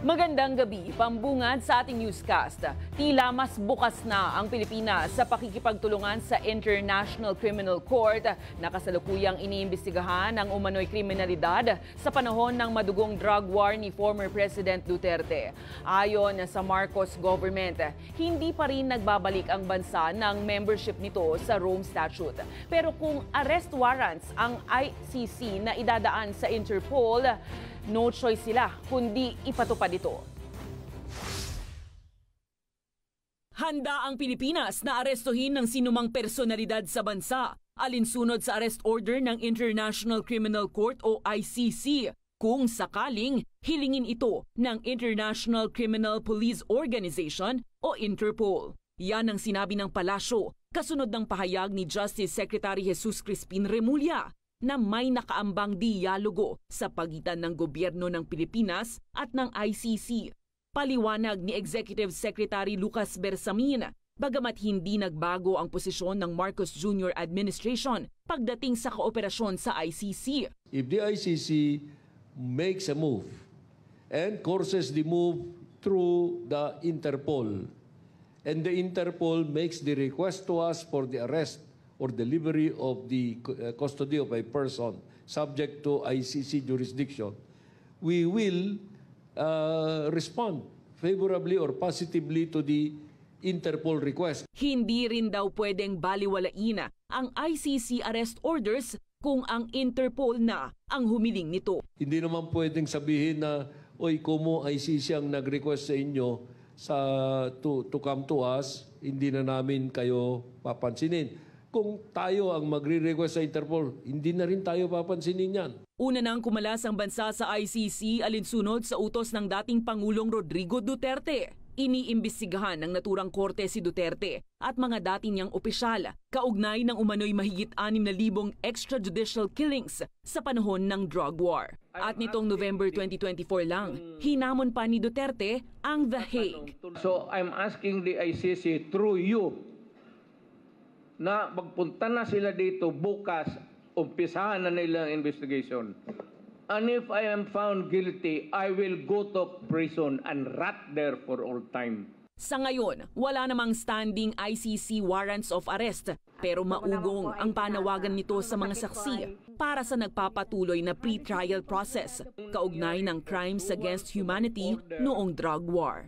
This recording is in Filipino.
Magandang gabi, pambungad sa ating newscast. Tila mas bukas na ang Pilipinas sa pakikipagtulungan sa International Criminal Court na kasalukuyang iniimbestigahan ang umano'y kriminalidad sa panahon ng madugong drug war ni former President Duterte. Ayon sa Marcos government, hindi pa rin nagbabalik ang bansa ng membership nito sa Rome Statute. Pero kung arrest warrants ang ICC na idadaan sa Interpol, no choice sila kundi ipatupad ito. Handa ang Pilipinas na arestuhin ng sinumang personalidad sa bansa alinsunod sa arrest order ng International Criminal Court o ICC kung sakaling hilingin ito ng International Criminal Police Organization o Interpol. Yan ang sinabi ng palasyo kasunod ng pahayag ni Justice Secretary Jesus Crispin Remulla na may nakaambang dialogo sa pagitan ng gobyerno ng Pilipinas at ng ICC. Paliwanag ni Executive Secretary Lucas Bersamin, bagamat hindi nagbago ang posisyon ng Marcos Jr. administration pagdating sa kooperasyon sa ICC. If the ICC makes a move and courses the move through the Interpol, and the Interpol makes the request to us for the arrest or delivery of the custody of a person subject to ICC jurisdiction, we will respond favorably or positively to the Interpol request. Hindi rin daw pwedeng baliwalain ang ICC arrest orders kung ang Interpol na ang humiling nito. Hindi naman pwedeng sabihin na, oy, kumo ICC ang nag-request sa inyo to come to us, hindi na namin kayo papansinin. Kung tayo ang magre-request sa Interpol, hindi na rin tayo papansinin yan. Una nang kumalas ang bansa sa ICC alinsunod sa utos ng dating Pangulong Rodrigo Duterte. Iniimbestigahan ng naturang korte si Duterte at mga dati niyang opisyal kaugnay ng umano'y mahigit 6,000 extrajudicial killings sa panahon ng drug war. At nitong November 2024 lang, hinamon pa ni Duterte ang The Hague. So I'm asking the ICC through you na magpunta na sila dito bukas, umpisahan na nila ang investigation. And if I am found guilty, I will go to prison and rot there for all time. Sa ngayon, wala namang standing ICC warrants of arrest, pero maugong ang panawagan nito sa mga saksi para sa nagpapatuloy na pre-trial process kaugnay ng crimes against humanity noong drug war.